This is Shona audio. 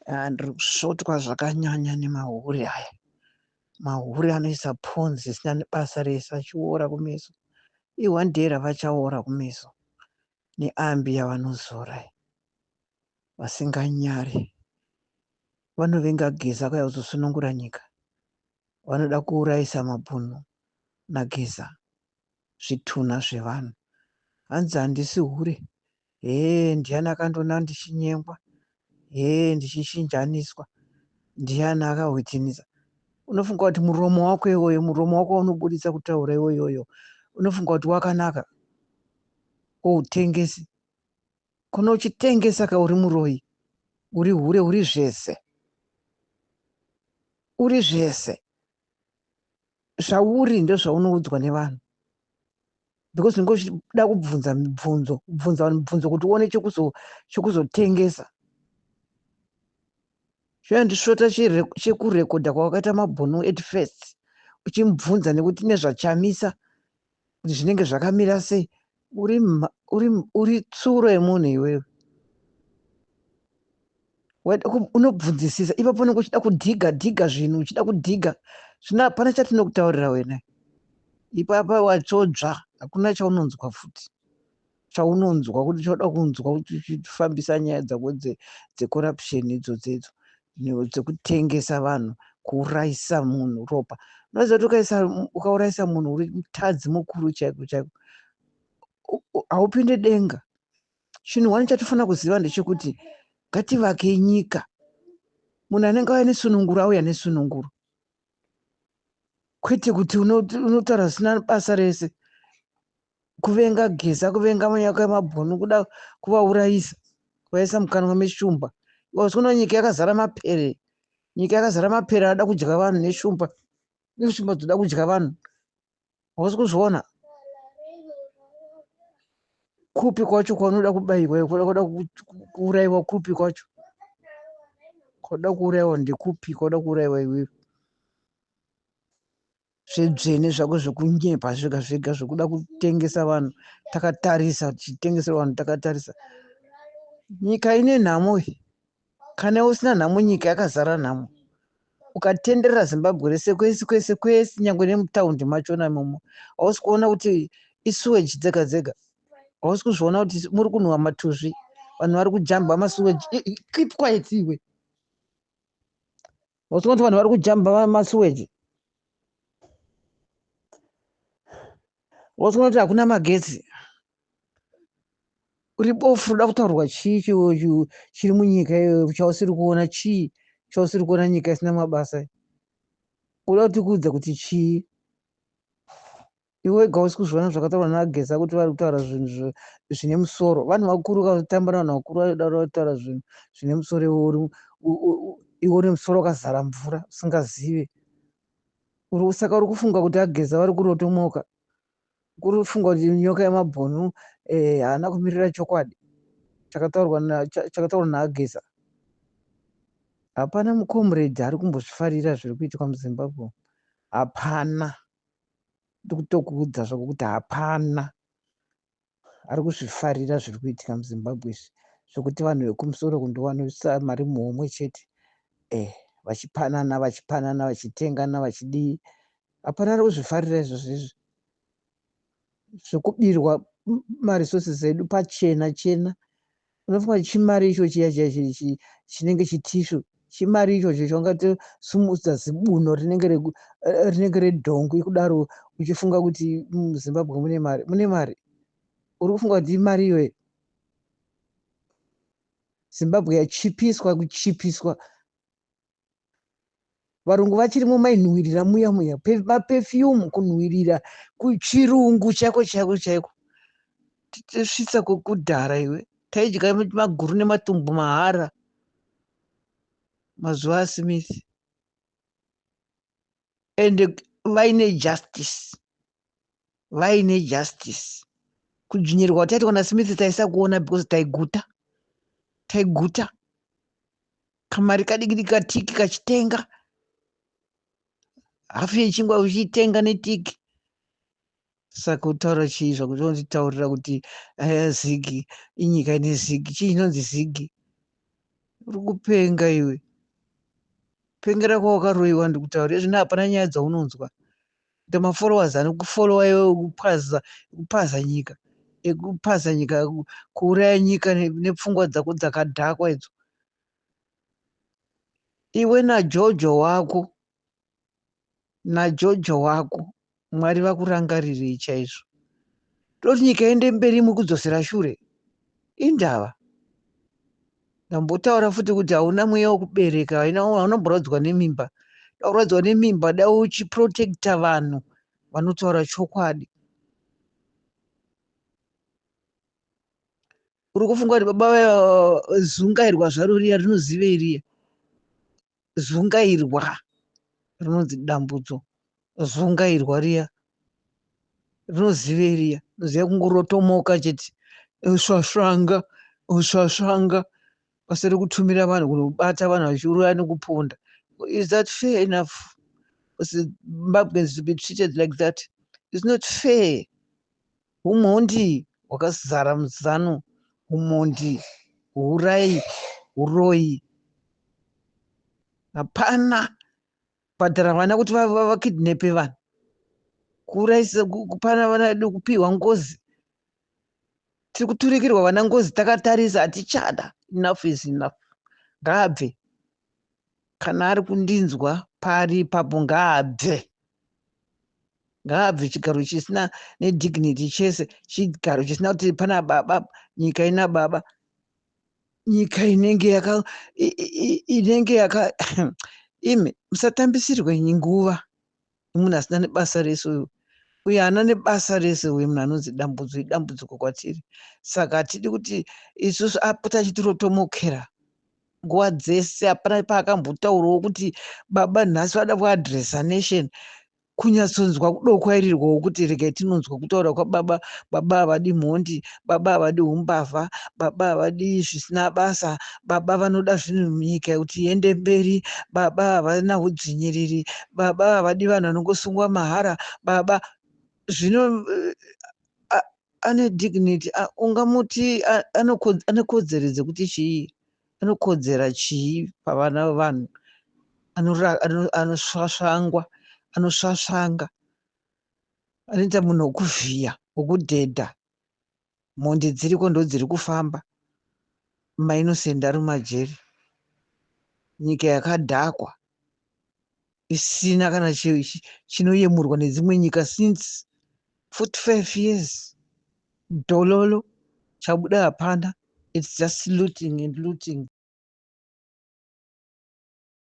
Ndiri kusvotwa zvakanyanya nemahuri aya. Mahuri anoisa ponzi isina nebasa rese achiora kumeso. Ihwandera vachaora kumeso. Neambi yavanozora vasinganyari. Vanovenga Geza kauya kuzosunungura nyika. Vanoda kuuraisa mabhunu naGeza, zvitunha zvevanhu. Hanzi handisi hure. Ndiani akandona ndichinyengwa. Ndichishinjaniswa. Ndiani akahwitinisa. Unofunga kuti muromo wako iwoyo, muromo wako unobudisa kutaura iwoyoyo, unofunga kuti wakanaka. Utengesi. Kuna uchitengesa ka uri muroyi, uri hure, uri zvese. Uri zvese. Zvauri ndozvaunoudzwa nevanhu. Because ungoda kubvunza mibvunzo kuti uone chekuzotengesa. Zvandisvota chekurekodha kwawakaita mabhunu at first. Uchimubvunza nekuti nezvachamisa kuti zvinenge zvakamira sei. Uri tsuro yemunhu iwewe. Unobvunzisisa. Ipapo unenge uchida kudhiga zvinhu, uchida kudhiga. Zvino hapana chatinokutaurira wena. Ipapa wachodzva. Hakuna chaunonzwa futi. Chaunonzwa kuti choda kunzwa kuti uchifambisa nyaya dzako dzecorruption idzodzo. Dzekutengesa vanhu, kuuraisa munhu ropa. Unoziva kuti ukauraisa munhu uri mutadzi mukuru chaiko chaiko, haupinde denga. Chinhu wani chatofana kuziva ndechekuti ngativake nyika. Munhu anenge auya nesununguro auya nesununguro. Kwete kuti unotaura zvisina basa rese. Kuvenga Geza, kuvenga manyaka emabhunu, kuda kuvauraisa, kuvaisa mukanwa meshumba. Wazwa nyika yakazara mapere. Nyika yakazara mapere anoda kudya vanhu neshumba. Neshumba dzoda kudya vanhu. Hausi kuzviona. Kupi kwacho kwaunoda kubayiwa, kwaunoda kuurayiwa kupi kwacho? Kwaunoda kuurayiwa ndekupi kwaunoda kuurayiwa iwewe? Zvedzvene zvako zvekunyepa zvega zvega zvokuda kutengesa vanhu. Takatarisa, tichitengesera vanhu takatarisa. Nyika ine nhamo. Kana usina nhamo nyika yakazara nhamo. Ukatenderera Zimbabwe rese kwese nyangwe nemutaundi machona imomo. Hausi kuona kuti isuweji dzega dzega. Hausi kuzviona kuti muri kunhuhwa matuzvi. Vanhu vari kujamba masuweji. Keep quiet iwe. Hausi kuona kuti vanhu vari kujamba masuweji. Hausi kuona kuti hakuna magetsi. Uri bofu unoda kutaurwa chii chiri munyika iyoyo chausiri kuona chii? Chausiri kuona nyika isina mabasa. Unoda kuti kuudza kuti chii? Iwe wega hausi kuzviona zvakataurwa naGeza kuti vari kutaura zvinhu zvine musoro. Vanhu vakuru vakatamba navanhu vakuru vanoda kutaura zvinhu zvine musoro. Iwe uri musoro wakazara mvura usingazive. Saka uri kufunga kuti aGeza vari kurotomoka. Kuri kufunga kuti nyoka yemabhunu haana kumirira chokwadi. Chakataurwa naAgeza. Hapana mukomuredi ari kumbozvifarira zviri kuitika muZimbabwe. Hapana. Ndikutokuudza zvako kuti hapana ari kuzvifarira zviri kuitika muZimbabwe izvi. Zvokuti vanhu vekumusoro kundovanoisa mari muhomwe chete. Vachipanana vachitengana vachidii. Hapana ari kuzvifarira izvozvo. Zvokubirwa marisources edu pachena chena. Unofunga chimari icho chinenge chitishu. Chimari icho chongatosumudza zibuno rinenge redhongo kudaro uchifunga kuti muZimbabwe mune mari. Mune mari. Uri kufunga kuti imari iyoyo. Zimbabwe yachipiswa kuchipiswa. Varungu vachirimo mainhuhwirira muya mapefiyumu kunhuhwirira kuchirungu chaiko chaiko. Tisvitsa kudhara iwe. Taidya maguru nematumbu mahara mazuva aSmith. Ende vaine justice. Kudzvinyirwa kwataitwa naSmith taisa kuona because taiguta. Kamari kadiki katiki kachitenga. Hafu yechingwa uchitenga netiki. Saka kutaura chii zvakuti unonditaurira kuti zigi inyika ine zigi. Chii inonzi zigi? uri kupenga iwe. Pengera kwawakaroiwa ndikutaurira zvino hapana nyaya dzaunonzwa. Kuti mafollowers anokufolowa iwe kupaza nyika, ekupaza nyika, kuuraya nyika nepfungwa dzako dzakadhakwa idzo. Iwe najojo wako Mwari vakurangarirei chaizvo. Toti nyika iende mberi mukudzosera shure indava. Ndambotaura futi kuti hauna mweya wekubereka, haunamborwadzwa nemimba. Dauradzwa nemimba, da uchiprotekta vanhu vanotaura chokwadi. Uri kufunga kuti baba zungairwa zvaro riya rinozive riya. Zungairwa rinonzi dambudzo. Zungairwa riya rinozive riya. Unoziva kungorotomoka chete. Usvasvanga. Basa rekutumira vanhu kunobata vanhu vachiuraya nekuponda. Is that fair enough? Zimbabweans to be treated like that? It's not fair. Umhondi hwakazara muzano. Umhondi, urai, uroi. Hapana bhadhara vana kuti vakidnepe vanhu. Kuraisa kupana vana vedu kupiwa ngozi. Tiri kuturikirwa vana ngozi takatarisa hatichada. Enough is enough. Ngaabve. Kana ari kundinzwa pari ipapo ngaabve. Ngaabve chigaro chisina nedignity chese. Chigaro chisina kuti pana baba, nyika ina baba. Nyika inenge yaka ime musatambisirwe nguva. Munhu asina nebasa rese uyu. Uyu haana nebasa rese uyu munhu anonzi dambudziko kwatiri. Saka hatidi kuti isusu apota achitirotomokera nguva dzese. Hapana paakambotaurawo kuti baba nhasi vada kuadhiresa nation. Kunyatsonzwa kudoko kwairirwawo kuti regai tinonzwa kutaura kwababa. Baba havadi mhondi, baba havadi umbavha, baba havadi zvisina basa, baba vanoda zvinhu munyika kuti iende mberi, baba havana udzvinyiriri, baba havadi vanhu vanongosungwa mahara, baba zvino ane dignity. Ungamuti ane kodzero dzekuti chii? Anokodzera chii pavana vevanhu? Anosvasvanga, anoita munhu wokuvhiya, wokudhedha. Mhondi dziriko ndo dziri kufamba. Mainosend ari mumajeri. Nyika yakadhakwa isina kana chinoyemurwa nedzimwe nyika since 45 years. Dhololo chabuda hapana. It's just looting and looting.